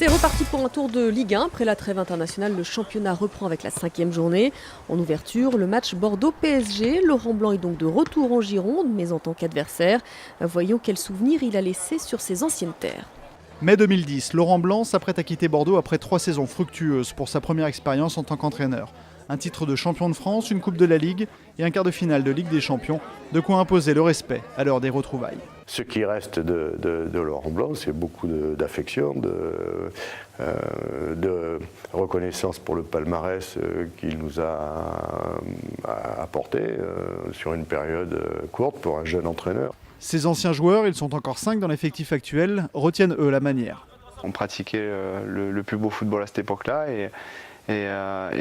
C'est reparti pour un tour de Ligue 1. Après la trêve internationale, le championnat reprend avec la 5e journée. En ouverture, le match Bordeaux-PSG. Laurent Blanc est donc de retour en Gironde, mais en tant qu'adversaire. Voyons quel souvenir il a laissé sur ses anciennes terres. Mai 2010, Laurent Blanc s'apprête à quitter Bordeaux après 3 saisons fructueuses pour sa première expérience en tant qu'entraîneur. Un titre de champion de France, une coupe de la Ligue et un quart de finale de Ligue des Champions. De quoi imposer le respect à l'heure des retrouvailles. Ce qui reste de Laurent Blanc, c'est beaucoup d'affection, de reconnaissance pour le palmarès qu'il nous a apporté sur une période courte pour un jeune entraîneur. Ces anciens joueurs, ils sont encore 5 dans l'effectif actuel, retiennent eux la manière. On pratiquait le plus beau football à cette époque-là et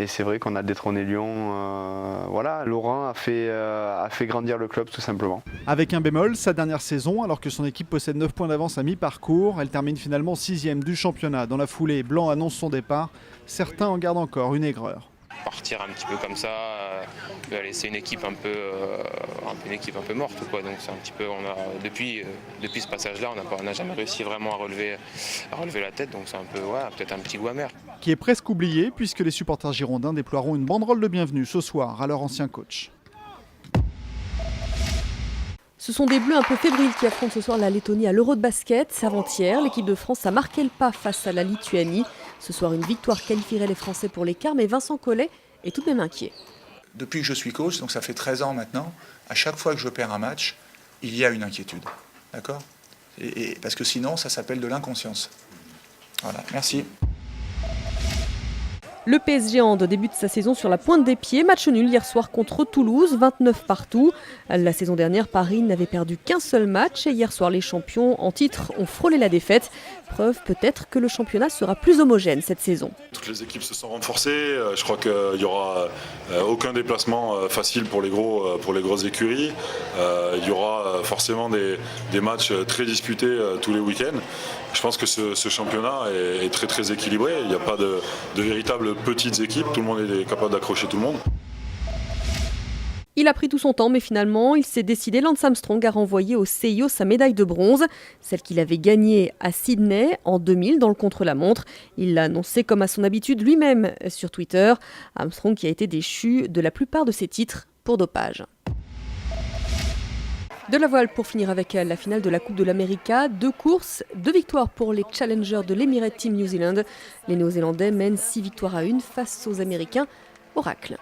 c'est vrai qu'on a détrôné Lyon. Voilà, Laurent a fait grandir le club tout simplement. Avec un bémol, sa dernière saison, alors que son équipe possède 9 points d'avance à mi-parcours, elle termine finalement 6e du championnat. Dans la foulée, Blanc annonce son départ. Certains en gardent encore une aigreur. Partir un petit peu comme ça, laisser une équipe un peu morte quoi. Donc c'est un petit peu, depuis ce passage-là, on n'a jamais réussi vraiment à relever la tête. Donc c'est un peu, peut-être un petit goût amer. Qui est presque oublié puisque les supporters girondins déploieront une banderole de bienvenue ce soir à leur ancien coach. Ce sont des Bleus un peu fébriles qui affrontent ce soir la Lettonie à l'Euro de basket. Avant-hier, l'équipe de France a marqué le pas face à la Lituanie. Ce soir, une victoire qualifierait les Français pour l'écart, mais Vincent Collet est tout de même inquiet. Depuis que je suis coach, donc ça fait 13 ans maintenant, à chaque fois que je perds un match, il y a une inquiétude. D'accord ? Parce que sinon, ça s'appelle de l'inconscience. Voilà, merci. Le PSG Hand débute sa saison sur la pointe des pieds. Match nul hier soir contre Toulouse, 29 partout. La saison dernière, Paris n'avait perdu qu'un seul match. Et hier soir, les champions en titre ont frôlé la défaite. Preuve peut-être que le championnat sera plus homogène cette saison. Toutes les équipes se sont renforcées. Je crois qu'il n'y aura aucun déplacement facile pour les grosses écuries. Il y aura forcément des matchs très disputés tous les week-ends. Je pense que ce championnat est très très équilibré. Il n'y a pas de véritables petites équipes. Tout le monde est capable d'accrocher tout le monde. Il a pris tout son temps, mais finalement, il s'est décidé. Lance Armstrong a renvoyé au CIO sa médaille de bronze, celle qu'il avait gagnée à Sydney en 2000 dans le contre-la-montre. Il l'a annoncé comme à son habitude lui-même sur Twitter. Armstrong qui a été déchu de la plupart de ses titres pour dopage. De la voile pour finir avec la finale de la Coupe de l'América. 2 courses, 2 victoires pour les challengers de l'Emirates Team New Zealand. Les Néo-Zélandais mènent 6 victoires à 1 face aux Américains. Oracle.